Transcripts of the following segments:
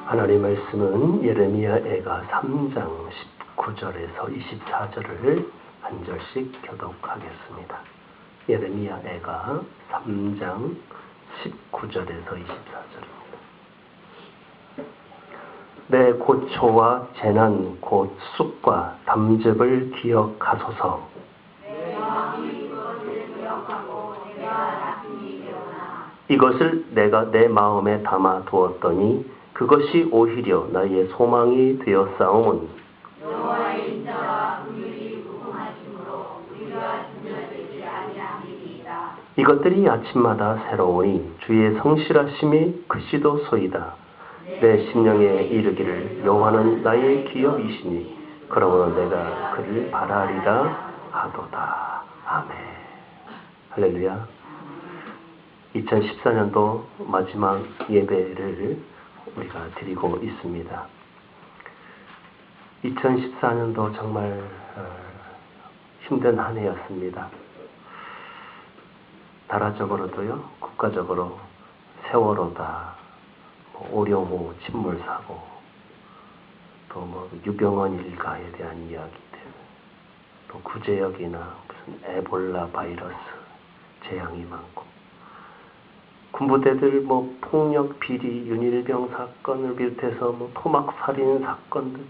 하나님 말씀은 예레미야애가 3장 19절에서 24절을 한 절씩 교독하겠습니다. 예레미야애가 3장 19절에서 24절입니다. 내 고초와 재난 곧 쑥과 담즙을 기억하소서. 이것을 내가 내 마음에 담아 두었더니 그것이 오히려 나의 소망이 되었사오니 여호와의 인자와 긍휼이 무궁하심으로 우리가 진멸되지 아니함이니이다. 이것들이 아침마다 새로우니 주의 성실하심이 크시도소이다. 내 심령에 이르기를 여호와는 나의 기업이시니 그러므로 내가 그를 바라리라 하도다. 아멘. 할렐루야. 2014년도 마지막 예배를 우리가 드리고 있습니다. 2014년도 정말 힘든 한 해였습니다. 나라적으로도요, 국가적으로 세월호다, 오룡호 침몰사고, 또 유병헌 일가에 대한 이야기들, 또 구제역이나 무슨 에볼라 바이러스 재앙이 많고, 군부대들 폭력, 비리, 윤일병 사건을 비롯해서 토막살인 사건들,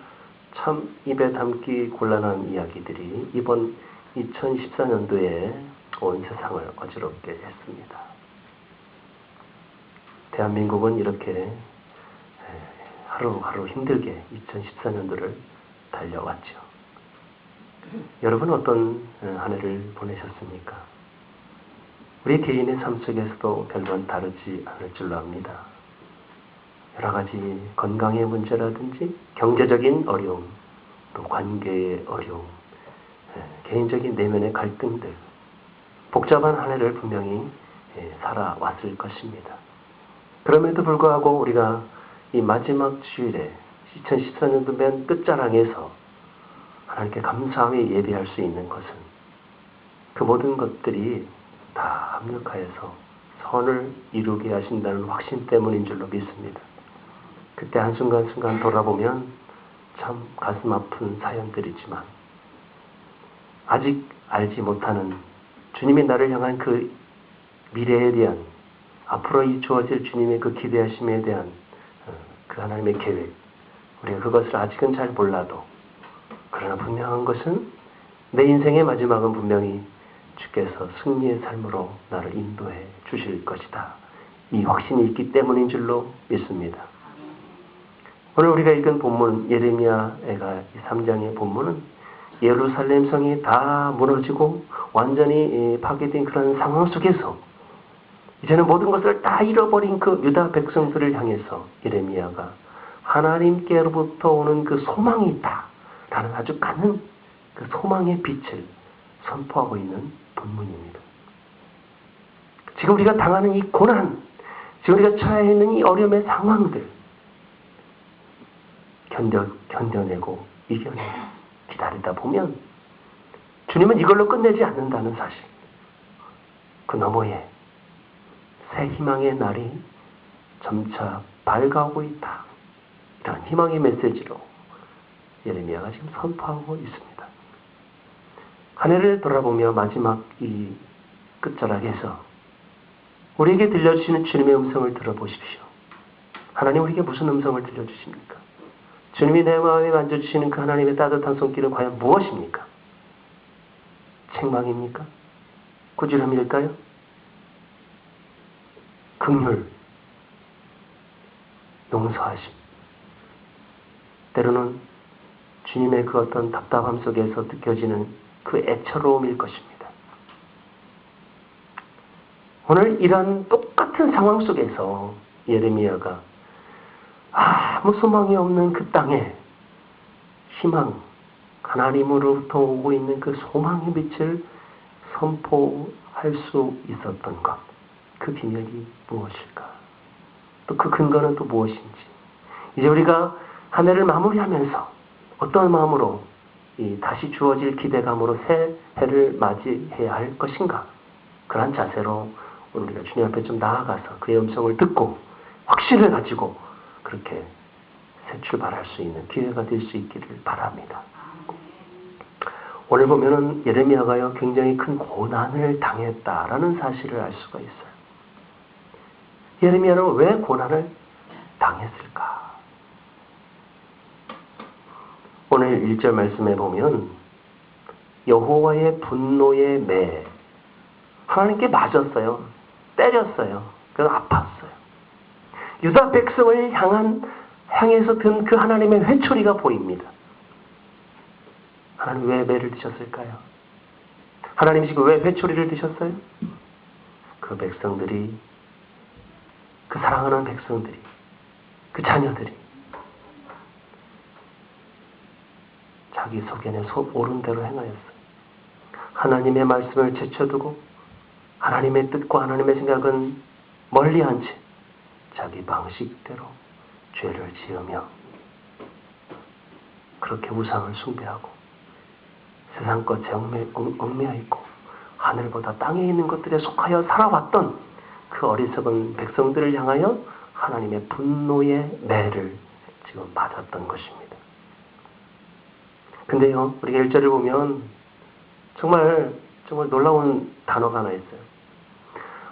참 입에 담기 곤란한 이야기들이 이번 2014년도에 온 세상을 어지럽게 했습니다. 대한민국은 이렇게 하루하루 힘들게 2014년도를 달려왔죠. 여러분 어떤 한 해를 보내셨습니까? 우리 개인의 삶 속에서도 별반 다르지 않을 줄로 압니다. 여러 가지 건강의 문제라든지 경제적인 어려움, 또 관계의 어려움, 개인적인 내면의 갈등들, 복잡한 한 해를 분명히 살아왔을 것입니다. 그럼에도 불구하고 우리가 이 마지막 주일에 2014년도 맨 끝자락에서 하나님께 감사하며 예배할 수 있는 것은 그 모든 것들이 다 합력하여서 선을 이루게 하신다는 확신 때문인 줄로 믿습니다. 그때 한순간순간 돌아보면 참 가슴 아픈 사연들이지만 아직 알지 못하는 주님이 나를 향한 그 미래에 대한 앞으로 이 주어질 주님의 그 기대하심에 대한 그 하나님의 계획, 우리가 그것을 아직은 잘 몰라도 그러나 분명한 것은 내 인생의 마지막은 분명히 주께서 승리의 삶으로 나를 인도해 주실 것이다. 이 확신이 있기 때문인 줄로 믿습니다. 오늘 우리가 읽은 본문 예레미야애가 3장의 본문은 예루살렘 성이 다 무너지고 완전히 파괴된 그런 상황 속에서 이제는 모든 것을 다 잃어버린 그 유다 백성들을 향해서 예레미야가 하나님께로부터 오는 그 소망이 있다 라는 아주 가는 그 소망의 빛을 선포하고 있는 본문입니다. 지금 우리가 당하는 이 고난, 지금 우리가 처해 있는 이 어려움의 상황들 견뎌내고 이겨내고 기다리다 보면 주님은 이걸로 끝내지 않는다는 사실, 그 너머에 새 희망의 날이 점차 밝아오고 있다. 이런 희망의 메시지로 예레미야가 지금 선포하고 있습니다. 한 해를 돌아보며 마지막 이 끝자락에서 우리에게 들려주시는 주님의 음성을 들어보십시오. 하나님 우리에게 무슨 음성을 들려주십니까? 주님이 내 마음에 만져주시는 그 하나님의 따뜻한 손길은 과연 무엇입니까? 책망입니까? 꾸지람일까요? 긍휼, 용서하심. 때로는 주님의 그 어떤 답답함 속에서 느껴지는 그 애처로움일 것입니다. 오늘 이런 똑같은 상황 속에서 예레미야가 아무 소망이 없는 그 땅에 희망, 하나님으로부터 오고 있는 그 소망의 빛을 선포할 수 있었던 것, 그 비밀이 무엇일까? 또 그 근거는 또 무엇인지, 이제 우리가 한 해를 마무리하면서 어떤 마음으로 이 다시 주어질 기대감으로 새 해를 맞이해야 할 것인가? 그런 자세로 우리가 주님 앞에 좀 나아가서 그의 음성을 듣고 확신을 가지고 그렇게 새 출발할 수 있는 기회가 될 수 있기를 바랍니다. 오늘 보면은 예레미야가요 굉장히 큰 고난을 당했다라는 사실을 알 수가 있어요. 예레미야는 왜 고난을 당했을까? 오늘 1절 말씀에 보면 여호와의 분노의 매, 하나님께 맞았어요. 때렸어요. 그래서 아팠어요. 유다 백성을 향해서 든 그 하나님의 회초리가 보입니다. 하나님 왜 매를 드셨을까요? 하나님 지금 왜 회초리를 드셨어요? 그 백성들이, 그 사랑하는 백성들이, 그 자녀들이 자기 속에는 옳은 대로 행하였어요. 하나님의 말씀을 제쳐두고 하나님의 뜻과 하나님의 생각은 멀리한 채 자기 방식대로 죄를 지으며 그렇게 우상을 숭배하고 세상 것에 얽매여 있고 하늘보다 땅에 있는 것들에 속하여 살아왔던 그 어리석은 백성들을 향하여 하나님의 분노의 매를 지금 맞았던 것입니다. 근데요, 우리가 1절을 보면 정말 놀라운 단어가 하나 있어요.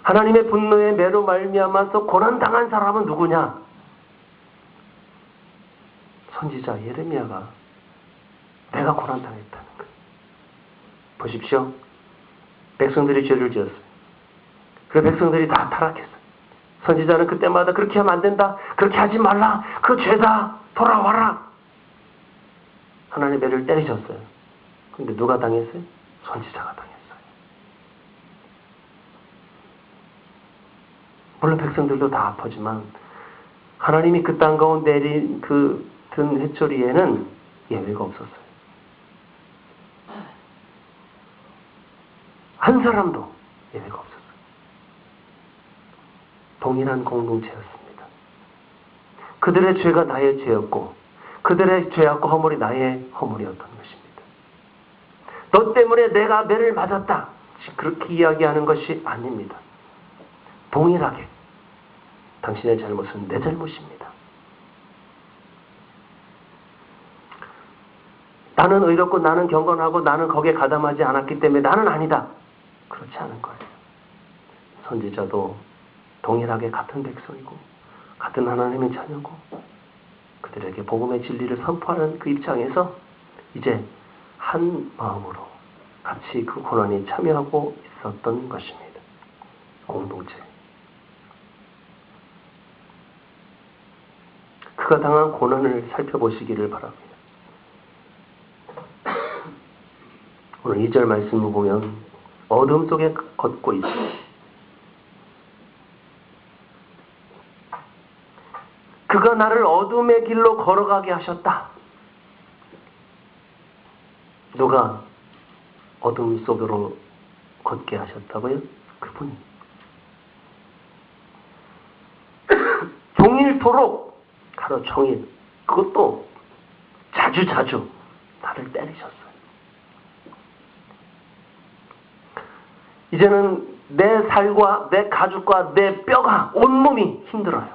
하나님의 분노의 매로 말미암아서 고난당한 사람은 누구냐? 선지자 예레미야가 내가 고난당했다는 거예요. 보십시오. 백성들이 죄를 지었어요. 그 백성들이 다 타락했어요. 선지자는 그때마다 그렇게 하면 안 된다. 그렇게 하지 말라. 그 죄다. 돌아와라. 하나님의 매를 때리셨어요. 근데 누가 당했어요? 선지자가 당했어요. 물론 백성들도 다 아프지만 하나님이 그 땅 가운데 내린 그 든 회초리에는 예외가 없었어요. 한 사람도 예외가 없었어요. 동일한 공동체였습니다. 그들의 죄가 나의 죄였고 그들의 죄악과 허물이 나의 허물이었던 것입니다. 너 때문에 내가 매를 맞았다. 그렇게 이야기하는 것이 아닙니다. 동일하게 당신의 잘못은 내 잘못입니다. 나는 의롭고 나는 경건하고 나는 거기에 가담하지 않았기 때문에 나는 아니다. 그렇지 않은 거예요. 선지자도 동일하게 같은 백성이고 같은 하나님의 자녀고 그들에게 복음의 진리를 선포하는 그 입장에서 이제 한 마음으로 같이 그 고난에 참여하고 있었던 것입니다. 공동체. 그가 당한 고난을 살펴보시기를 바랍니다. 오늘 2절 말씀을 보면 어둠 속에 걷고 있어요. 그가 나를 어둠의 길로 걸어가게 하셨다. 누가 어둠 속으로 걷게 하셨다고요? 그분이. 종일토록 하루 종일 그것도 자주 나를 때리셨어요. 이제는 내 살과 내 가죽과 내 뼈가 온몸이 힘들어요.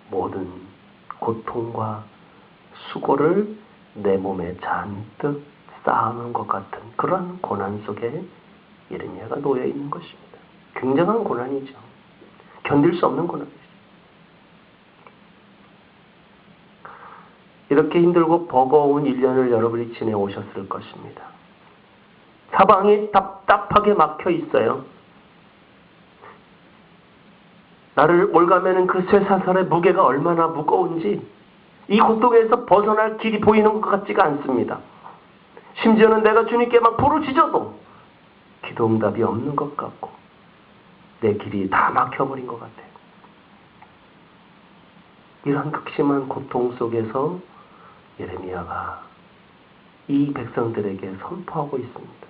모든 고통과 수고를 내 몸에 잔뜩 쌓아놓은 것 같은 그런 고난 속에 예레미야가 놓여 있는 것입니다. 굉장한 고난이죠. 견딜 수 없는 고난이죠. 이렇게 힘들고 버거운 1년을 여러분이 지내오셨을 것입니다. 사방이 답답하게 막혀 있어요. 나를 올가매는 그 쇠사슬의 무게가 얼마나 무거운지 이 고통에서 벗어날 길이 보이는 것 같지가 않습니다. 심지어는 내가 주님께 막 부르짖어도 기도응답이 없는 것 같고 내 길이 다 막혀버린 것 같아요. 이런 극심한 고통 속에서 예레미야가 이 백성들에게 선포하고 있습니다.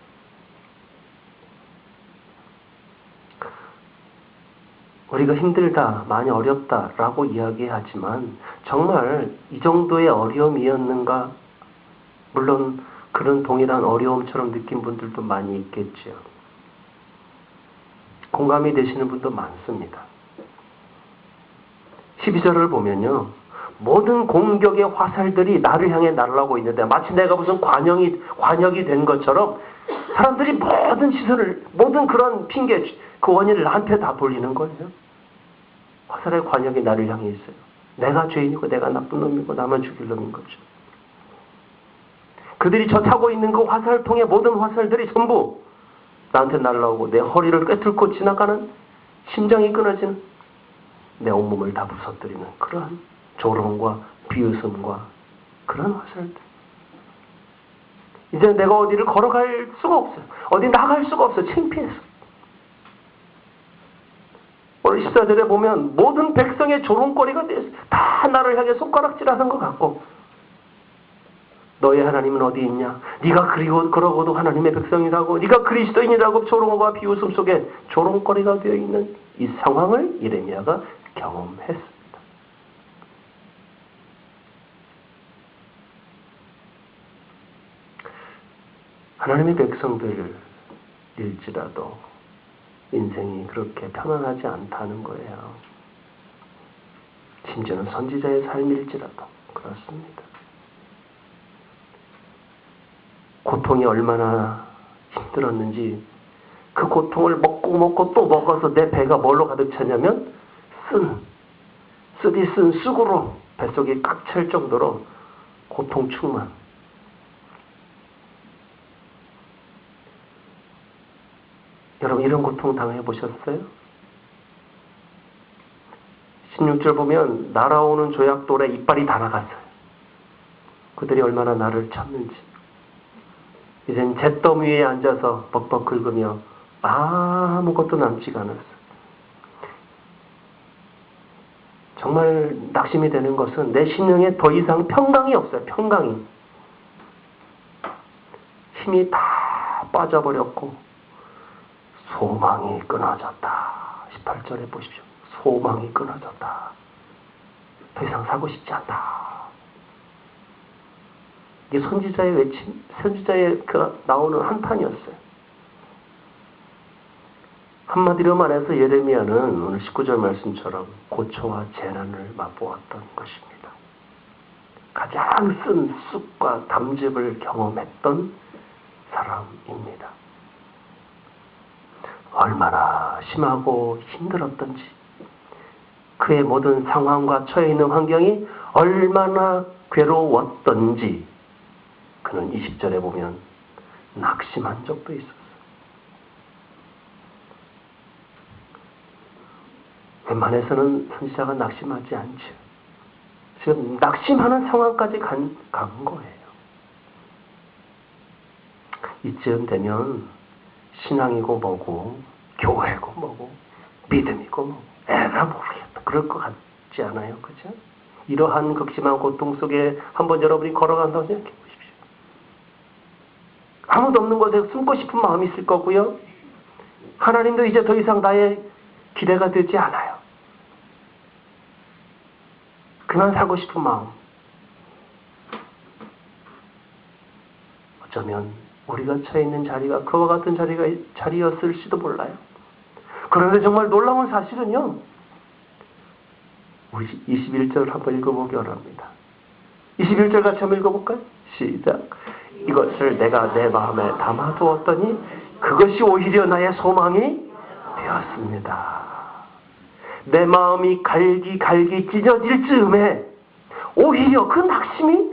우리가 힘들다, 많이 어렵다라고 이야기하지만 정말 이 정도의 어려움이었는가? 물론 그런 동일한 어려움처럼 느낀 분들도 많이 있겠죠. 공감이 되시는 분도 많습니다. 12절을 보면요. 모든 공격의 화살들이 나를 향해 날아오고 있는데 마치 내가 무슨 관역이 된 것처럼 사람들이 모든 시선을, 모든 그런 핑계, 그 원인을 나한테 다 돌리는 거예요. 화살의 관역이 나를 향해 있어요. 내가 죄인이고 내가 나쁜 놈이고 나만 죽일 놈인 거죠. 그들이 저 타고 있는 그 화살통의 모든 화살들이 전부 나한테 날아오고 내 허리를 꿰뚫고 지나가는, 심장이 끊어지는, 내 온몸을 다 부서뜨리는 그러한 조롱과 비웃음과 그런 화살들. 이제 내가 어디를 걸어갈 수가 없어요. 어디 나갈 수가 없어요. 창피해서. 오늘 14절에 보면 모든 백성의 조롱거리가 다 나를 향해 손가락질하는 것 같고, 너의 하나님은 어디 있냐? 네가 그러고도 하나님의 백성이라고, 네가 그리스도인이라고 조롱과 비웃음 속에 조롱거리가 되어 있는 이 상황을 예레미야가 경험했습니다. 하나님의 백성들일지라도 인생이 그렇게 편안하지 않다는 거예요. 심지어는 선지자의 삶일지라도 그렇습니다. 고통이 얼마나 힘들었는지, 그 고통을 먹고 또 먹어서 내 배가 뭘로 가득 찼냐면 쓰디 쓴 쑥으로 뱃속이 꽉 찰 정도로 고통 충만. 여러분 이런 고통 당해보셨어요? 16절 보면 날아오는 조약돌에 이빨이 다 나갔어요. 그들이 얼마나 나를 찾는지. 이젠 잿더미 위에 앉아서 벅벅 긁으며 아무것도 남지가 않았어요. 정말 낙심이 되는 것은 내 심령에 더 이상 평강이 없어요. 평강이. 힘이 다 빠져버렸고 소망이 끊어졌다. 18절에 보십시오. 소망이 끊어졌다. 더 이상 살고 싶지 않다. 이게 선지자의 외침, 선지자의 나오는 한탄이었어요. 한마디로 말해서 예레미야는 오늘 19절 말씀처럼 고초와 재난을 맛보았던 것입니다. 가장 쓴 쑥과 담즙을 경험했던 사람입니다. 얼마나 심하고 힘들었던지, 그의 모든 상황과 처해 있는 환경이 얼마나 괴로웠던지 그는 20절에 보면 낙심한 적도 있었어요. 웬만해서는 선지자가 낙심하지 않죠. 지금 낙심하는 상황까지 간 거예요. 이쯤 되면 신앙이고 뭐고 교회고 뭐고 믿음이고 뭐고 에라 모르겠다 그럴 것 같지 않아요? 그죠? 이러한 극심한 고통 속에 한번 여러분이 걸어간다고 생각해 보십시오. 아무도 없는 곳에 숨고 싶은 마음이 있을 거고요. 하나님도 이제 더 이상 나의 기대가 되지 않아요. 그만 살고 싶은 마음. 어쩌면 우리가 처해 있는 자리가 그와 같은 자리였을지도 몰라요. 그런데 정말 놀라운 사실은요. 우리 21절 한번 읽어보기 원합니다. 21절 같이 한번 읽어볼까요? 시작. 이것을 내가 내 마음에 담아두었더니 그것이 오히려 나의 소망이 되었습니다. 내 마음이 갈기 찢어질 즈음에 오히려 그 낙심이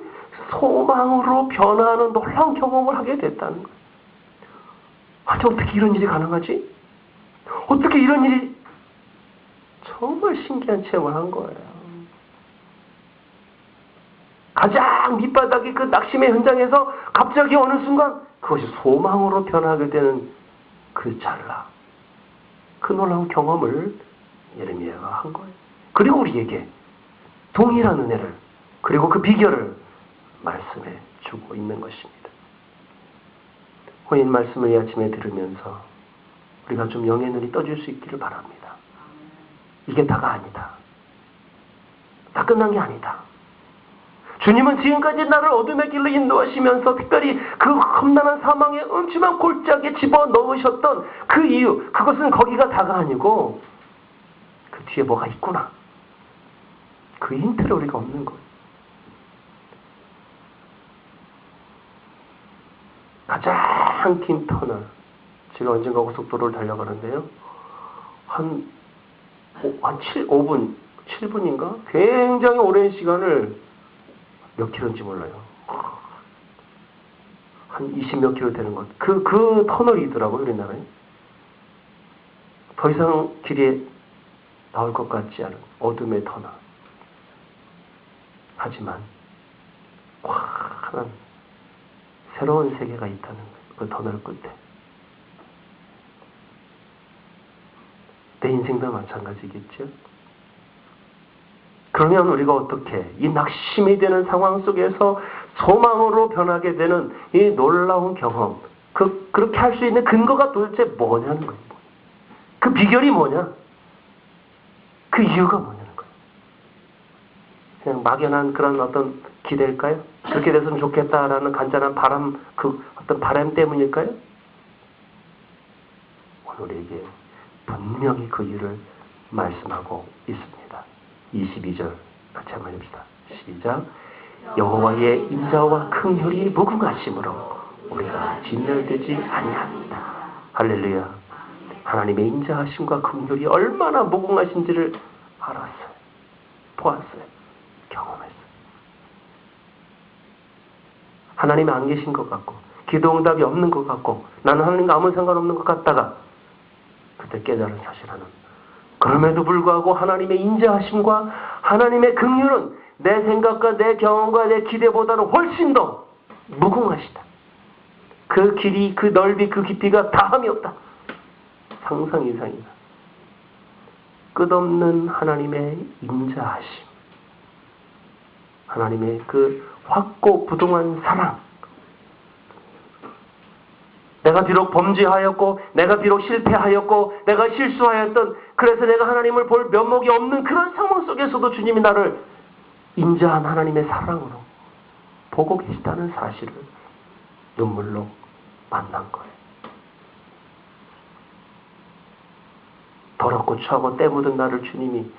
소망으로 변화하는 놀라운 경험을 하게 됐다는 거예요. 아니 어떻게 이런 일이 가능하지? 어떻게 이런 일이 정말 신기한 체험을 한 거예요. 가장 밑바닥이 그 낙심의 현장에서 갑자기 어느 순간 그것이 소망으로 변하게 되는 그 찰나, 그 놀라운 경험을 예레미야가 한 거예요. 그리고 우리에게 동일한 은혜를 그리고 그 비결을 말씀해 주고 있는 것입니다. 혼인 말씀을 이 아침에 들으면서 우리가 좀 영의 눈이 떠질 수 있기를 바랍니다. 이게 다가 아니다. 다 끝난 게 아니다. 주님은 지금까지 나를 어둠의 길로 인도하시면서 특별히 그 험난한 사망의 음침한 골짜기에 집어넣으셨던 그 이유, 그것은 거기가 다가 아니고 그 뒤에 뭐가 있구나. 그 힌트를 우리가 없는 거예요. 가장 긴 터널. 제가 언젠가 고속도로를 달려가는데요. 한 5분, 7분인가? 굉장히 오랜 시간을 몇 킬로인지 몰라요. 한 20몇 킬로 되는 것. 그 터널이더라고요, 우리나라에. 더 이상 길에 나올 것 같지 않은 어둠의 터널. 하지만, 환한 새로운 세계가 있다는 거예요. 그 터널 끝에. 내 인생도 마찬가지겠죠? 그러면 우리가 어떻게 이 낙심이 되는 상황 속에서 소망으로 변하게 되는 이 놀라운 경험, 그렇게 할 수 있는 근거가 도대체 뭐냐는 거예요. 그 비결이 뭐냐? 그 이유가 뭐냐는 거예요. 그냥 막연한 그런 어떤 기대일까요? 그렇게 됐으면 좋겠다라는 간절한 바람, 그 어떤 바람 때문일까요? 오늘 우리에게 분명히 그 이유를 말씀하고 있습니다. 22절 같이 한번 해봅시다. 시작. 여호와의 인자와 긍휼이 무궁하심으로 우리가 진멸되지 아니합니다. 할렐루야. 하나님의 인자하심과 긍휼이 얼마나 무궁하신지를 알았어요. 보았어요. 경험했어요. 하나님 안 계신 것 같고 기도 응답이 없는 것 같고 나는 하나님과 아무 상관없는 것 같다가 그때 깨달은 사실 하나. 그럼에도 불구하고 하나님의 인자하심과 하나님의 긍휼은 내 생각과 내 경험과 내 기대보다는 훨씬 더 무궁하시다. 그 길이, 그 넓이, 그 깊이가 다함이 없다. 상상 이상이다. 끝없는 하나님의 인자하심. 하나님의 그 확고부동한 사랑. 내가 비록 범죄하였고 내가 비록 실패하였고 내가 실수하였던 그래서 내가 하나님을 볼 면목이 없는 그런 상황 속에서도 주님이 나를 인자한 하나님의 사랑으로 보고 계시다는 사실을 눈물로 만난 거예요. 더럽고 추하고 때 묻은 나를 주님이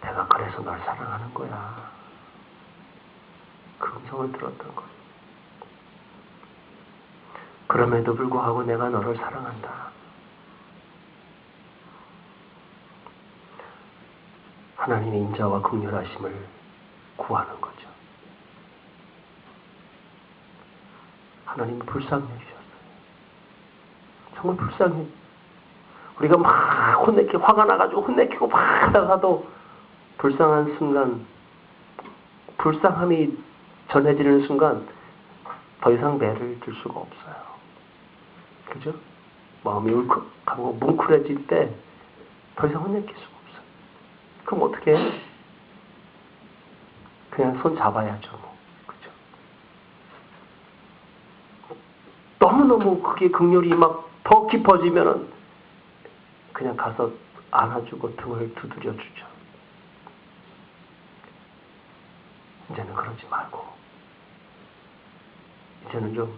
내가 그래서 널 사랑하는 거야. 그 음성을 들었던 거예요. 그럼에도 불구하고 내가 너를 사랑한다. 하나님의 인자와 긍휼하심을 구하는 거죠. 하나님은 불쌍해 주셨어요. 정말 불쌍해. 우리가 막 혼내키고 화가 나가지고 혼내키고 막 하다가도 불쌍한 순간, 불쌍함이 전해지는 순간 더 이상 배를 들 수가 없어요. 그죠? 마음이 울컥하고 뭉클해질 때 더 이상 혼내킬 수가 없어요. 그럼 어떻게 해? 그냥 손 잡아야죠. 뭐. 그죠? 너무너무 그게 긍휼이 막 더 깊어지면은 그냥 가서 안아주고 등을 두드려 주죠. 이제는 그러지 말고 이제는 좀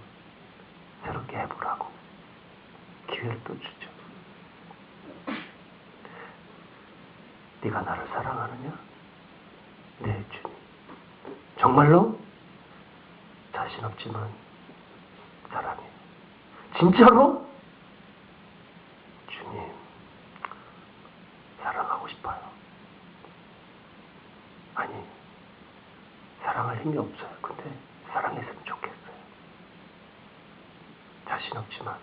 새롭게 해보라고 기회를 또 주죠. 네가 나를 사랑하느냐? 네, 주님. 정말로? 자신 없지만 사랑해. 진짜로? 주님, 사랑하고 싶어요. 아니, 사랑할 힘이 없어요. 근데 사랑했으면 좋겠어요. 자신 없지만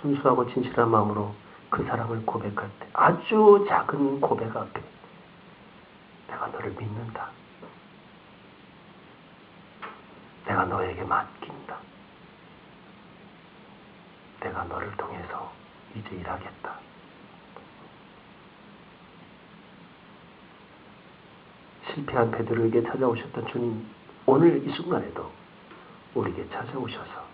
순수하고 진실한 마음으로 그 사랑을 고백할 때 아주 작은 고백 앞에 내가 너를 믿는다. 내가 너에게 맡긴다. 내가 너를 통해서 이제 일하겠다. 실패한 베드로에게 찾아오셨던 주님, 오늘 이 순간에도 우리에게 찾아오셔서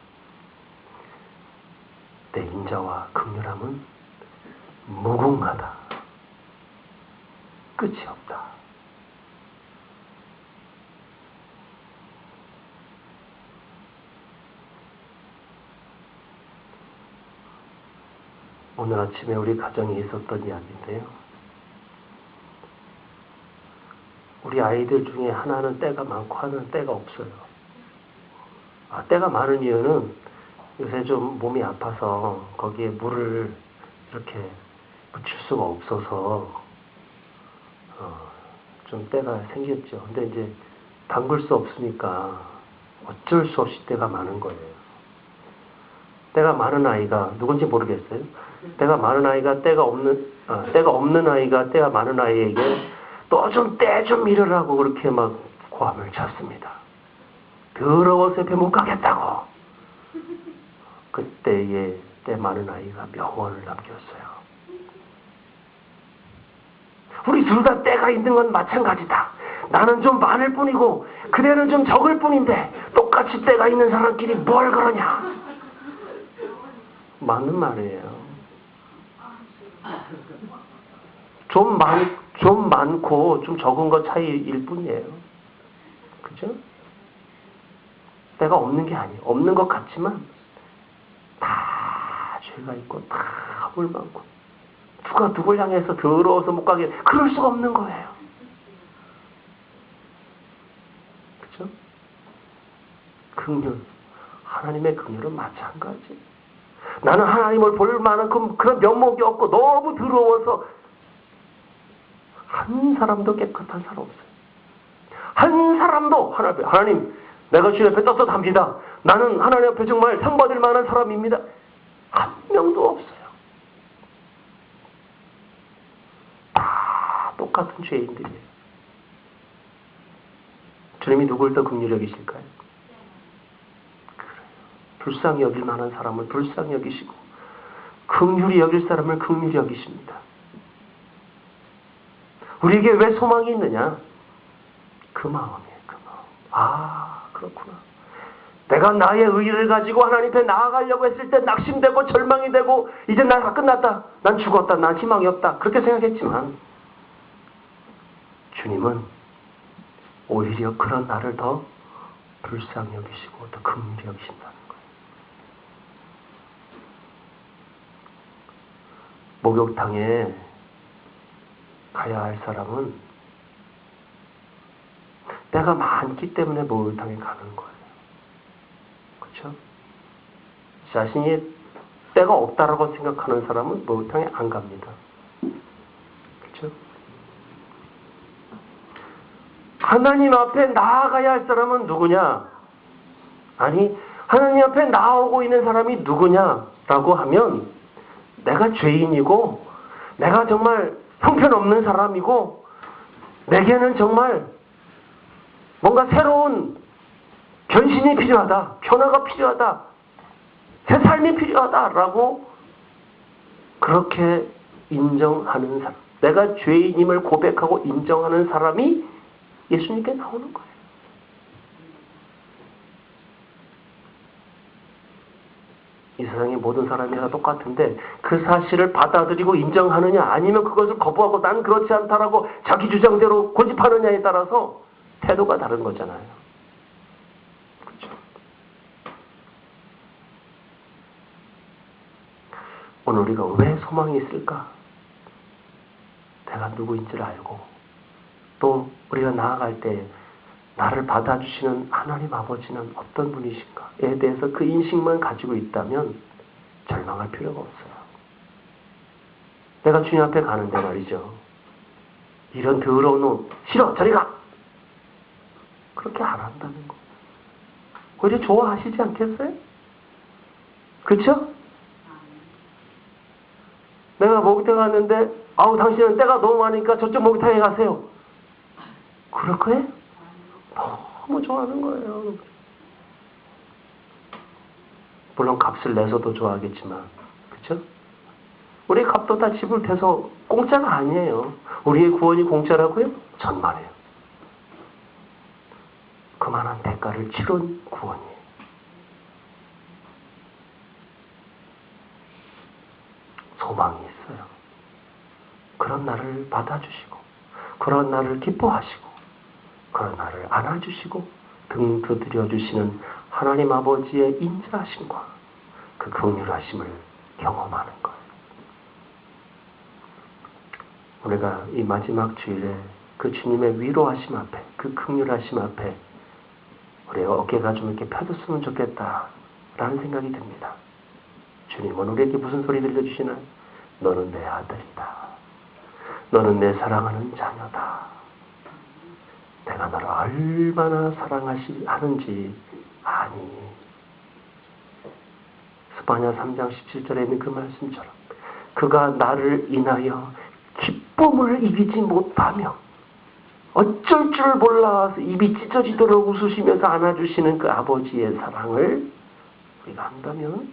내 인자와 긍휼함은 무궁하다. 끝이 없다. 오늘 아침에 우리 가정에 있었던 이야기인데요. 우리 아이들 중에 하나는 때가 많고 하나는 때가 없어요. 때가 많은 이유는 요새 좀 몸이 아파서 거기에 물을 이렇게 묻힐 수가 없어서 좀 때가 생겼죠. 근데 이제 담글 수 없으니까 어쩔 수 없이 때가 많은 거예요. 때가 많은 아이가 누군지 모르겠어요. 때가 많은 아이가 때가 없는 아이가 때가 많은 아이에게 또 좀 때 좀 밀으라고 그렇게 막 고함을 쳤습니다. 더러워서 옆에 못 가겠다고. 그때에 때 많은 아이가 명언을 남겼어요. 우리 둘 다 때가 있는 건 마찬가지다. 나는 좀 많을 뿐이고 그대는 좀 적을 뿐인데 똑같이 때가 있는 사람끼리 뭘 그러냐. 맞는 말이에요. 좀 많고 좀 적은 것 차이일 뿐이에요. 그죠? 때가 없는 게 아니에요. 없는 것 같지만 다 죄가 있고 다 허물 많고 누가 누굴 향해서 더러워서 못 가게 그럴 수가 없는 거예요. 그죠? 긍휼, 하나님의 긍휼은 마찬가지. 나는 하나님을 볼 만큼 그런 면목이 없고 너무 더러워서 한 사람도 깨끗한 사람 없어요. 한 사람도 하나님 내가 주님 앞에 떳떳합니다. 나는 하나님 앞에 정말 상 받을 만한 사람입니다. 한 명도 없어요. 다 똑같은 죄인들이에요. 주님이 누굴 더 긍휼히 여기실까요? 그래요. 불쌍히 여길 만한 사람을 불쌍히 여기시고 긍휼히 여길 사람을 긍휼히 여기십니다. 우리에게 왜 소망이 있느냐? 그 마음이에요. 그 마음. 그렇구나. 내가 나의 의를 가지고 하나님 앞에 나아가려고 했을 때 낙심되고 절망이 되고 이제 나 끝났다. 난 죽었다. 난 희망이 없다. 그렇게 생각했지만 주님은 오히려 그런 나를 더 불쌍히 여기시고 더 긍휼히 여기신다는 거예요. 목욕탕에 가야 할 사람은 때가 많기 때문에 목욕탕에 가는 거예요. 그렇죠? 자신이 때가 없다라고 생각하는 사람은 목욕탕에 안 갑니다. 그렇죠? 하나님 앞에 나아가야 할 사람은 누구냐? 아니, 하나님 앞에 나오고 있는 사람이 누구냐라고 하면 내가 죄인이고 내가 정말 형편없는 사람이고 내게는 정말 뭔가 새로운 변신이 필요하다. 변화가 필요하다. 새 삶이 필요하다라고 그렇게 인정하는 사람. 내가 죄인임을 고백하고 인정하는 사람이 예수님께 나오는 거예요. 이 세상의 모든 사람이 다 똑같은데 그 사실을 받아들이고 인정하느냐 아니면 그것을 거부하고 난 그렇지 않다라고 자기 주장대로 고집하느냐에 따라서 태도가 다른 거잖아요. 그렇죠? 오늘 우리가 왜 소망이 있을까? 내가 누구인지를 알고 또 우리가 나아갈 때 나를 받아주시는 하나님 아버지는 어떤 분이신가에 대해서 그 인식만 가지고 있다면 절망할 필요가 없어요. 내가 주님 앞에 가는데 말이죠. 이런 더러운 놈 싫어 저리 가. 그렇게 안 한다는 거. 오히려 좋아하시지 않겠어요? 그렇죠? 내가 목욕탕 갔는데 당신은 때가 너무 많으니까 저쪽 목욕탕에 가세요. 그럴 거예요? 너무 좋아하는 거예요. 물론 값을 내서도 좋아하겠지만, 그렇죠? 우리 값도 다 지불돼서 공짜가 아니에요. 우리의 구원이 공짜라고요? 천만에요. 그만한 대가를 치른 구원이에요. 소망이 있어요. 그런 나를 받아주시고, 그런 나를 기뻐하시고, 그런 나를 안아주시고 등 두드려주시는 하나님 아버지의 인자하심과 그 긍휼하심을 경험하는 거예요. 우리가 이 마지막 주일에 그 주님의 위로하심 앞에, 그 긍휼하심 앞에 우리의 어깨가 좀 이렇게 펴졌으면 좋겠다라는 생각이 듭니다. 주님은 우리에게 무슨 소리 들려주시나요? 너는 내 아들이다. 너는 내 사랑하는 자녀다. 내가 너를 얼마나 사랑하는지 아니. 스바냐 3장 17절에 있는 그 말씀처럼 그가 나를 인하여 기쁨을 이기지 못하며 어쩔 줄 몰라서 입이 찢어지도록 웃으시면서 안아주시는 그 아버지의 사랑을 우리가 안다면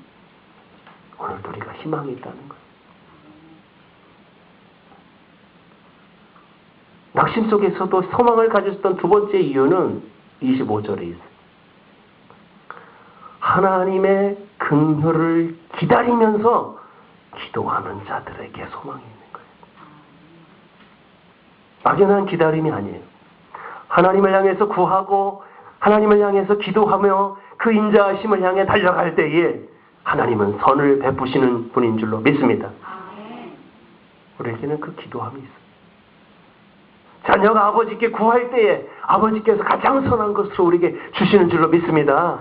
오늘도 우리가 희망이 있다는 거예요. 낙심 속에서도 소망을 가졌던 두 번째 이유는 25절에 있어요. 하나님의 긍휼을 기다리면서 기도하는 자들에게 소망이 있는 거예요. 막연한 기다림이 아니에요. 하나님을 향해서 구하고 하나님을 향해서 기도하며 그 인자하심을 향해 달려갈 때에 하나님은 선을 베푸시는 분인 줄로 믿습니다. 우리에게는 그 기도함이 있어요. 자녀가 아버지께 구할 때에 아버지께서 가장 선한 것으로 우리에게 주시는 줄로 믿습니다.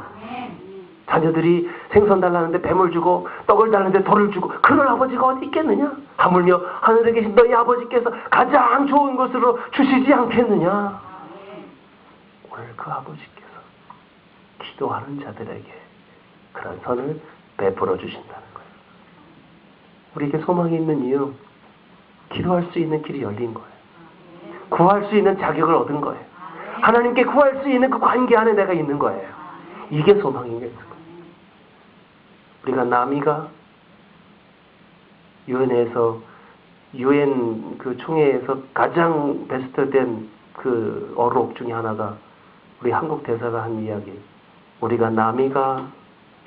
자녀들이 생선 달라는데 뱀을 주고 떡을 달라는데 돌을 주고 그럴 아버지가 어디 있겠느냐? 하물며 하늘에 계신 너희 아버지께서 가장 좋은 것으로 주시지 않겠느냐? 오늘 그 아버지께서 기도하는 자들에게 그런 선을 베풀어 주신다는 거예요. 우리에게 소망이 있는 이유, 기도할 수 있는 길이 열린 거예요. 구할 수 있는 자격을 얻은 거예요. 하나님께 구할 수 있는 그 관계 안에 내가 있는 거예요. 이게 소망인 거예요. 우리가 남이가 유엔 그 총회에서 가장 베스트된 그 어록 중에 하나가 우리 한국 대사가 한 이야기. 우리가 남이가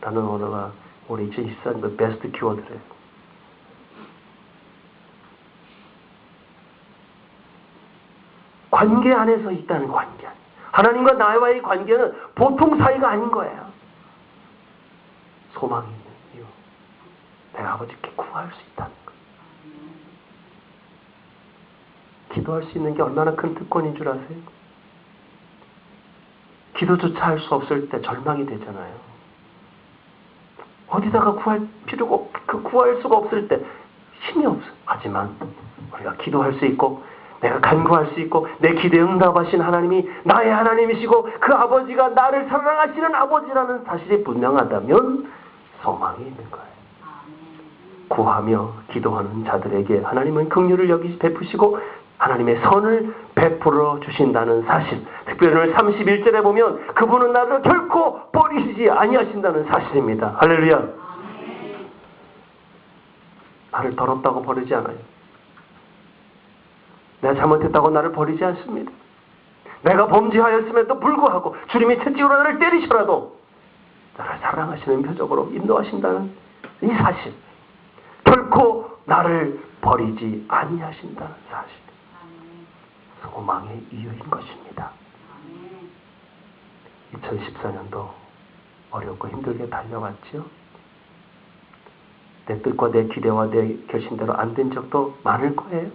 라는 언어가 우리 2014년도 베스트 키워드래요. 관계 안에서 있다는 관계. 하나님과 나와의 관계는 보통 사이가 아닌 거예요. 소망이 있는 이유. 내가 아버지께 구할 수 있다는 거예요. 기도할 수 있는 게 얼마나 큰 특권인 줄 아세요? 기도조차 할 수 없을 때 절망이 되잖아요. 어디다가 구할 필요가 구할 수가 없을 때 힘이 없어요. 하지만 우리가 기도할 수 있고 내가 간구할 수 있고 내 기도에 응답하신 하나님이 나의 하나님이시고 그 아버지가 나를 사랑하시는 아버지라는 사실이 분명하다면 소망이 있는 거예요. 구하며 기도하는 자들에게 하나님은 긍휼을 여기 베푸시고 하나님의 선을 베풀어 주신다는 사실. 특별히 오늘 31절에 보면 그분은 나를 결코 버리시지 아니하신다는 사실입니다. 할렐루야. 나를 더럽다고 버리지 않아요. 내가 잘못했다고 나를 버리지 않습니다. 내가 범죄하였음에도 불구하고 주님이 채찍으로 나를 때리셔라도 나를 사랑하시는 표적으로 인도하신다는 이 사실. 결코 나를 버리지 아니하신다는 사실. 소망의 이유인 것입니다. 2014년도 어렵고 힘들게 달려왔죠. 내 뜻과 내 기대와 내 결심대로 안 된 적도 많을 거예요.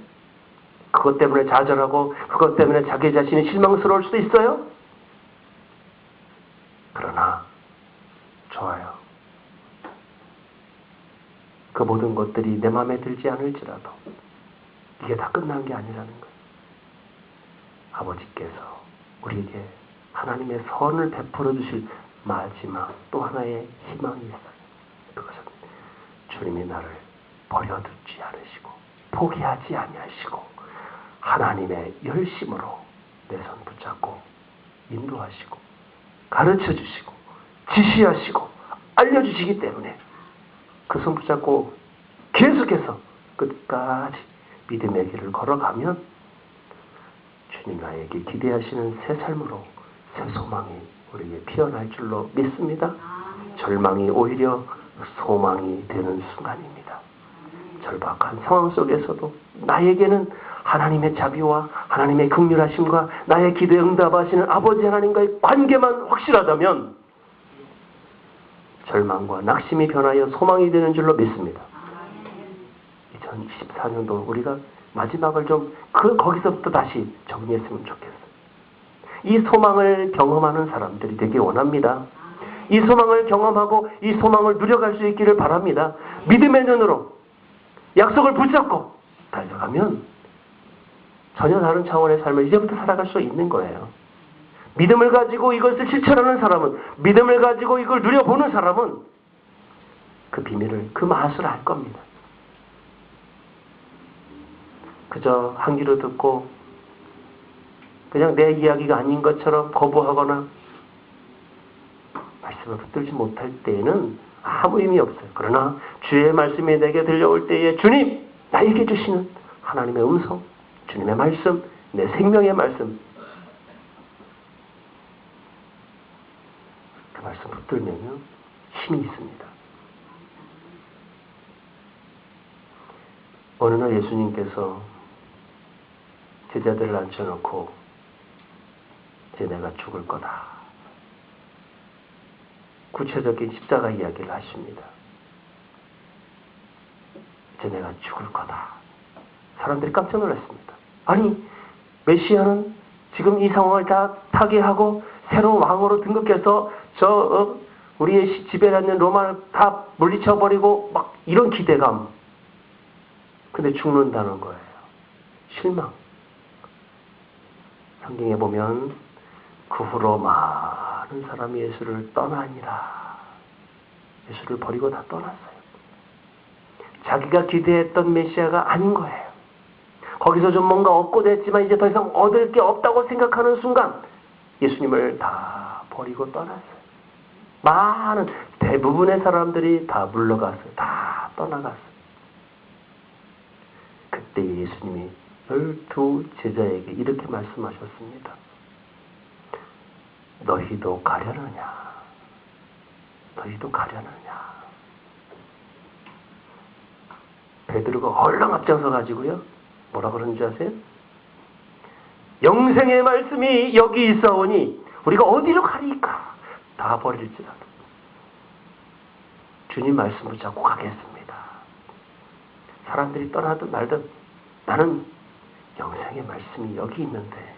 그것 때문에 좌절하고 그것 때문에 자기 자신이 실망스러울 수도 있어요. 그러나 좋아요. 그 모든 것들이 내 마음에 들지 않을지라도 이게 다 끝난 게 아니라는 거예요. 아버지께서 우리에게 하나님의 선을 베풀어 주실 마지막 또 하나의 희망이 있어요. 그것은 주님이 나를 버려두지 않으시고 포기하지 아니하시고 하나님의 열심으로 내 손 붙잡고 인도하시고 가르쳐 주시고 지시하시고 알려주시기 때문에 그 손 붙잡고 계속해서 끝까지 믿음의 길을 걸어가면 주님 나에게 기대하시는 새 삶으로 새 소망이 우리에게 피어날 줄로 믿습니다. 절망이 오히려 소망이 되는 순간입니다. 절박한 상황 속에서도 나에게는 하나님의 자비와 하나님의 긍휼하심과 나의 기도에 응답하시는 아버지 하나님과의 관계만 확실하다면 절망과 낙심이 변하여 소망이 되는 줄로 믿습니다. 2014년도 우리가 마지막을 좀 거기서부터 다시 정리했으면 좋겠어요. 이 소망을 경험하는 사람들이 되게 원합니다. 이 소망을 경험하고 이 소망을 누려갈 수 있기를 바랍니다. 믿음의 눈으로 약속을 붙잡고 달려가면 전혀 다른 차원의 삶을 이제부터 살아갈 수 있는 거예요. 믿음을 가지고 이것을 실천하는 사람은, 믿음을 가지고 이걸 누려보는 사람은 그 비밀을, 그 맛을 알 겁니다. 그저 한 귀로 듣고 그냥 내 이야기가 아닌 것처럼 거부하거나 말씀을 붙들지 못할 때에는 아무 의미 없어요. 그러나 주의 말씀이 내게 들려올 때에 주님! 나에게 주시는 하나님의 음성, 주님의 말씀, 내 생명의 말씀, 그 말씀 붙들면요 힘이 있습니다. 어느 날 예수님께서 제자들을 앉혀놓고 이제 내가 죽을 거다. 구체적인 십자가 이야기를 하십니다. 이제 내가 죽을 거다. 사람들이 깜짝 놀랐습니다. 아니, 메시아는 지금 이 상황을 다 타개하고 새로운 왕으로 등극해서 우리의 지배하는 로마를 다 물리쳐버리고 막 이런 기대감. 근데 죽는다는 거예요. 실망. 성경에 보면 그 후로 많은 사람이 예수를 떠나니라. 예수를 버리고 다 떠났어요. 자기가 기대했던 메시아가 아닌 거예요. 거기서 좀 뭔가 얻고 됐지만 이제 더 이상 얻을 게 없다고 생각하는 순간 예수님을 다 버리고 떠났어요. 많은 대부분의 사람들이 다 물러갔어요. 다 떠나갔어요. 그때 예수님이 12 제자에게 이렇게 말씀하셨습니다. 너희도 가려느냐? 너희도 가려느냐? 베드로가 얼른 앞장서 가지고요. 뭐라 그러는지 아세요? 영생의 말씀이 여기 있사오니 우리가 어디로 가리까? 다 버릴지라도 주님 말씀 붙잡고 가겠습니다. 사람들이 떠나든 말든 나는 영생의 말씀이 여기 있는데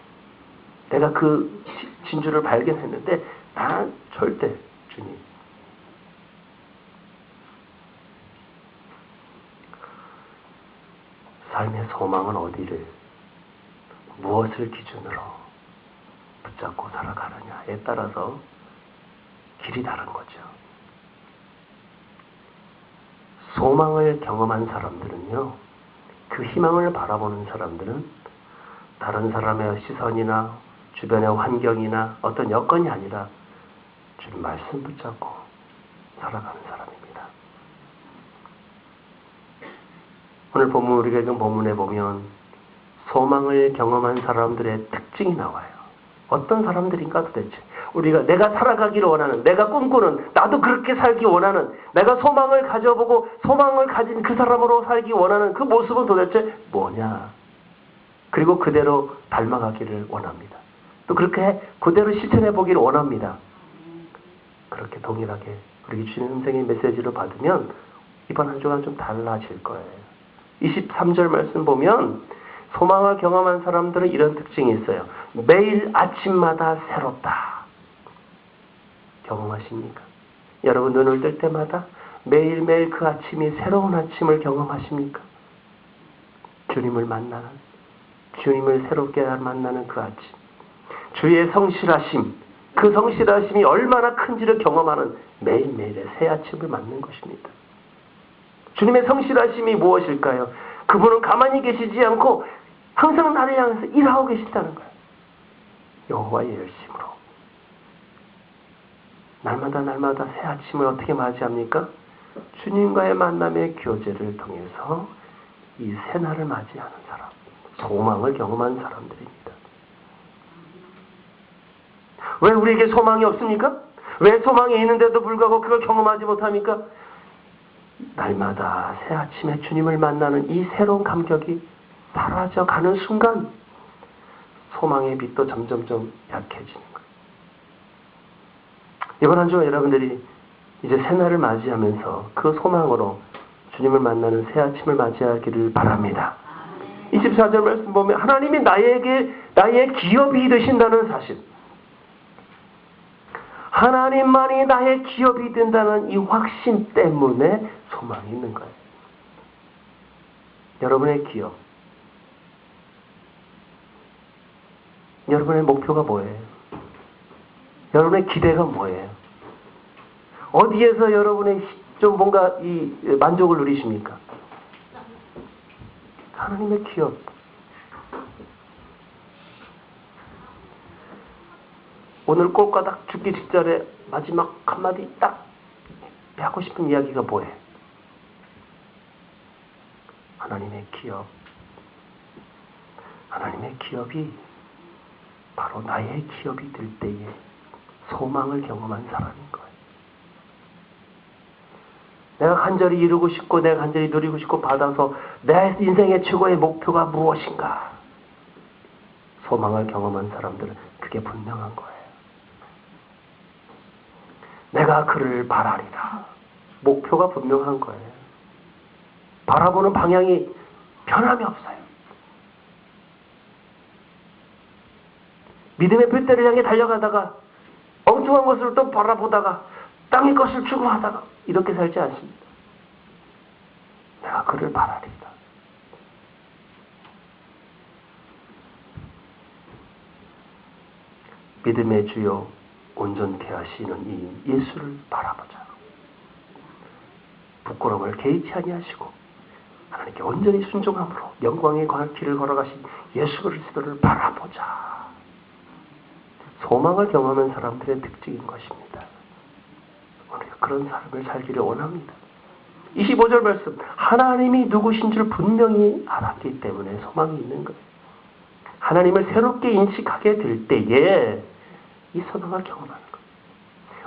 내가 그 진주를 발견했는데 난 절대 주님 삶의 소망은 어디를 무엇을 기준으로 붙잡고 살아가느냐에 따라서 길이 다른 거죠. 소망을 경험한 사람들은요, 그 희망을 바라보는 사람들은 다른 사람의 시선이나 주변의 환경이나 어떤 여건이 아니라 주님 말씀 붙잡고 살아가는 사람입니다. 오늘 본문 우리가 읽은 본문에 보면 소망을 경험한 사람들의 특징이 나와요. 어떤 사람들인가 도대체? 내가 살아가기를 원하는, 내가 꿈꾸는, 나도 그렇게 살기 원하는, 내가 소망을 가져보고 소망을 가진 그 사람으로 살기 원하는 그 모습은 도대체 뭐냐? 그리고 그대로 닮아가기를 원합니다. 또 그렇게 그대로 실천해 보기를 원합니다. 그렇게 동일하게 우리 주시는 음성의 메시지를 받으면 이번 한 주간 좀 달라질 거예요. 23절 말씀 보면 소망을 경험한 사람들은 이런 특징이 있어요. 매일 아침마다 새롭다. 경험하십니까? 여러분 눈을 뜰 때마다 매일매일 그 아침이 새로운 아침을 경험하십니까? 주님을 만나는, 주님을 새롭게 만나는 그 아침. 주의 성실하심, 그 성실하심이 얼마나 큰지를 경험하는 매일매일의 새 아침을 맞는 것입니다. 주님의 성실하심이 무엇일까요? 그분은 가만히 계시지 않고 항상 나를 향해서 일하고 계신다는 거예요. 여호와의 열심으로. 날마다 새 아침을 어떻게 맞이합니까? 주님과의 만남의 교제를 통해서 이 새날을 맞이하는 사람, 소망을 경험한 사람들입니다. 왜 우리에게 소망이 없습니까? 왜 소망이 있는데도 불구하고 그걸 경험하지 못합니까? 날마다 새 아침에 주님을 만나는 이 새로운 감격이 사라져가는 순간 소망의 빛도 점점점 약해지는 거예요. 이번 한 주간 여러분들이 이제 새날을 맞이하면서 그 소망으로 주님을 만나는 새 아침을 맞이하기를 바랍니다. 24절 말씀 보면 하나님이 나의 기업이 되신다는 사실, 하나님만이 나의 기업이 된다는 이 확신 때문에 소망이 있는 거예요. 여러분의 기업, 여러분의 목표가 뭐예요? 여러분의 기대가 뭐예요? 어디에서 여러분의 좀 뭔가 이 만족을 누리십니까? 하나님의 기업. 오늘 꼴까닥 죽기 직전에 마지막 한마디 딱 하고 싶은 이야기가 뭐예요? 하나님의 기업. 하나님의 기업이 바로 나의 기업이 될 때에 소망을 경험한 사람인 거예요. 내가 간절히 이루고 싶고 내가 간절히 누리고 싶고 받아서 내 인생의 최고의 목표가 무엇인가? 소망을 경험한 사람들은 그게 분명한 거예요. 내가 그를 바라리라. 목표가 분명한 거예요. 바라보는 방향이 변함이 없어요. 믿음의 돛대를 향해 달려가다가 엉뚱한 것을 또 바라보다가 땅의 것을 추구하다가 이렇게 살지 않습니다. 내가 그를 바라리다. 믿음의 주요 온전케 하시는 이 예수를 바라보자. 부끄러움을 개의치 아니하시고 하나님께 온전히 순종함으로 영광의 길을 걸어가신 예수 그리스도를 바라보자. 소망을 경험하는 사람들의 특징인 것입니다. 우리가 그런 삶을 살기를 원합니다. 25절 말씀, 하나님이 누구신 줄 분명히 알았기 때문에 소망이 있는 거예요. 하나님을 새롭게 인식하게 될 때에 이 소망을 경험하는 거예요.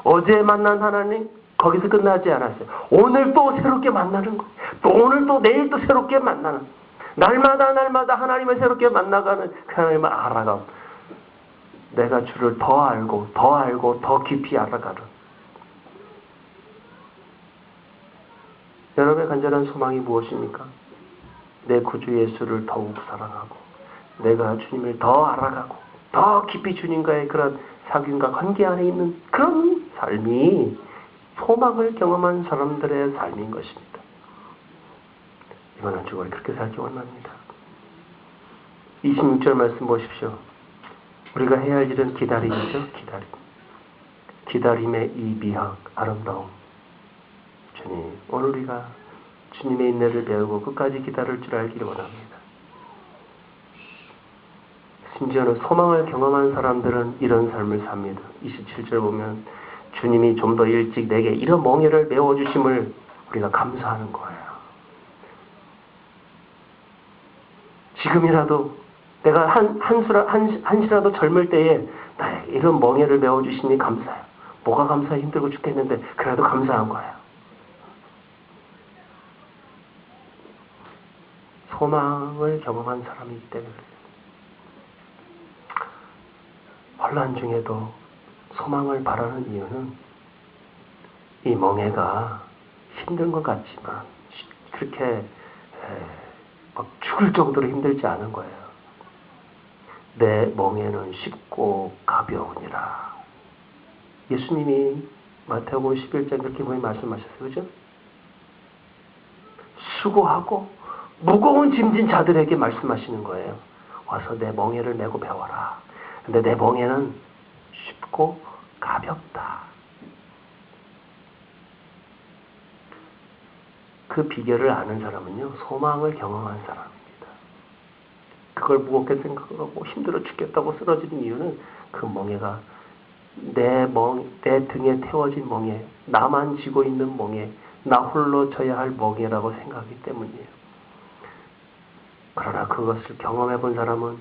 어제 만난 하나님 거기서 끝나지 않았어요. 오늘 또 새롭게 만나는 거예요. 또 오늘 또 내일 또 새롭게 만나는, 날마다 하나님을 새롭게 만나가는 그 하나님을 알아가고 내가 주를 더 알고 더 깊이 알아가는, 여러분의 간절한 소망이 무엇입니까? 내 구주 예수를 더욱 사랑하고 내가 주님을 더 알아가고 더 깊이 주님과의 그런 사귐과 관계 안에 있는 그런 삶이 소망을 경험한 사람들의 삶인 것입니다. 이번 한 주간에 그렇게 살기 원합니다. 26절 말씀 보십시오. 우리가 해야 할 일은 기다림이죠. 기다림의 이 미학, 아름다움. 주님, 오늘 우리가 주님의 인내를 배우고 끝까지 기다릴 줄 알기를 원합니다. 심지어는 소망을 경험한 사람들은 이런 삶을 삽니다. 27절 보면 주님이 좀 더 일찍 내게 이런 멍에를 메워주심을 우리가 감사하는 거예요. 지금이라도 내가 한시라도 젊을 때에 나에게 이런 멍에를 메워주시니 감사해요. 뭐가 감사해? 힘들고 죽겠는데 그래도 감사한 거예요. 소망을 경험한 사람이기 때문에 혼란 중에도 소망을 바라는 이유는 이 멍에가 힘든 것 같지만 그렇게 막 죽을 정도로 힘들지 않은 거예요. 내 멍에는 쉽고 가벼우니라. 예수님이 마태복음 11장 그렇게 분명히 말씀하셨어요. 그죠? 수고하고 무거운 짐진 자들에게 말씀하시는 거예요. 와서 내 멍에를 메고 배워라. 근데 내 멍에는 쉽고 가볍다. 그 비결을 아는 사람은요, 소망을 경험한 사람입니다. 그걸 무겁게 생각하고 힘들어 죽겠다고 쓰러지는 이유는 그 멍에가 내 등에 태워진 멍에, 나만 지고 있는 멍에, 나 홀로 져야 할 멍에라고 생각하기 때문이에요. 그러나 그것을 경험해 본 사람은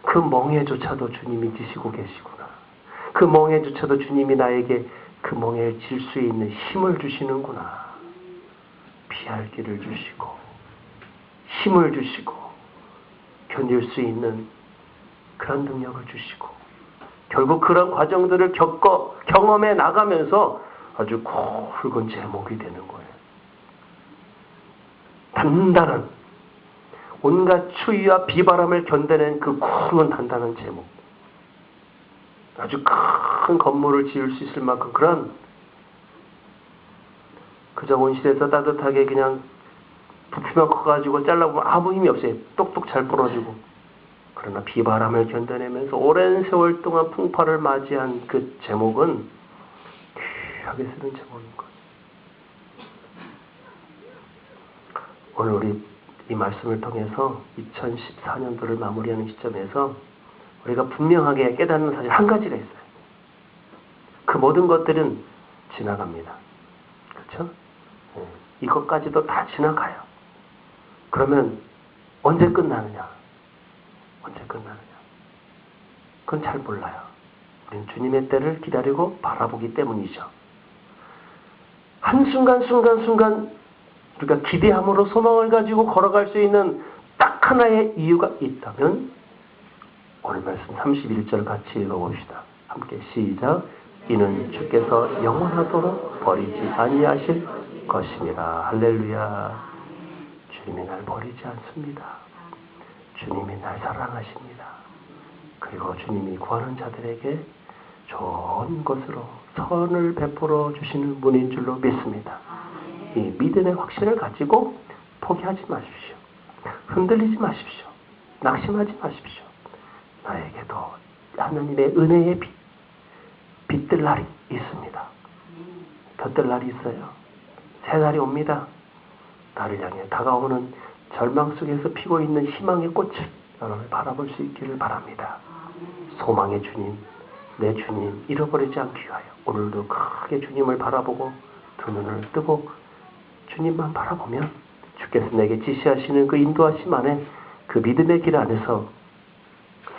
그 멍에조차도 주님이 지시고 계시구나. 그 멍에조차도 주님이 나에게 그 멍에를 질 수 있는 힘을 주시는구나. 피할 길을 주시고 힘을 주시고 견딜 수 있는 그런 능력을 주시고 결국 그런 과정들을 경험해 나가면서 아주 굵은 제목이 되는 거예요. 단단한, 온갖 추위와 비바람을 견뎌낸 그 굵은 단단한 제목, 아주 큰 건물을 지을 수 있을 만큼 그런, 그저 온실에서 따뜻하게 그냥 부피만 커가지고 잘라보면 아무 힘이 없어요. 똑똑 잘 부러지고. 그러나 비바람을 견뎌내면서 오랜 세월 동안 풍파를 맞이한 그 제목은 귀하게 쓰는 제목인 거예요. 오늘 우리 이 말씀을 통해서 2014년도를 마무리하는 시점에서 우리가 분명하게 깨닫는 사실 한 가지가 있어요. 그 모든 것들은 지나갑니다. 그렇죠? 이것까지도 다 지나가요. 그러면 언제 끝나느냐? 언제 끝나느냐? 그건 잘 몰라요. 우리는 주님의 때를 기다리고 바라보기 때문이죠. 한순간 우리가 기대함으로 소망을 가지고 걸어갈 수 있는 딱 하나의 이유가 있다면 오늘 말씀 31절 같이 읽어봅시다. 함께 시작. 이는 주께서 영원하도록 버리지 아니하실 것입니다. 할렐루야. 주님이 날 버리지 않습니다. 주님이 날 사랑하십니다. 그리고 주님이 구하는 자들에게 좋은 것으로 선을 베풀어 주시는 분인 줄로 믿습니다. 이 믿음의 확신을 가지고 포기하지 마십시오. 흔들리지 마십시오. 낙심하지 마십시오. 나에게도 하나님의 은혜의 빛들 날이 있습니다. 볕들 날이 있어요. 새 날이 옵니다. 나를 향해 다가오는 절망 속에서 피고 있는 희망의 꽃을 여러분을 바라볼 수 있기를 바랍니다. 소망의 주님, 내 주님 잃어버리지 않기 위하여 오늘도 크게 주님을 바라보고 두 눈을 뜨고 주님만 바라보면 주께서 내게 지시하시는 그 인도하심 안에 그 믿음의 길 안에서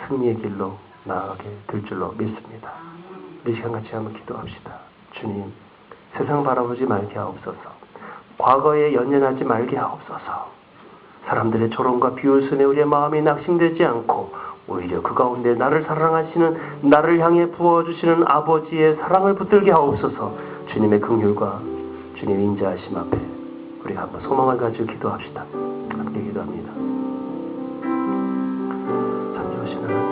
승리의 길로 나아가게 될 줄로 믿습니다. 이 시간 같이 한번 기도합시다. 주님, 세상 바라보지 말게 하옵소서. 과거에 연연하지 말게 하옵소서. 사람들의 조롱과 비웃음에 우리의 마음이 낙심되지 않고 오히려 그 가운데 나를 사랑하시는, 나를 향해 부어주시는 아버지의 사랑을 붙들게 하옵소서. 주님의 긍휼과 주님의 인자하심 앞에 우리가 한번 소망을 가지고 기도합시다. 함께 기도합니다. 참 좋으신 하나님,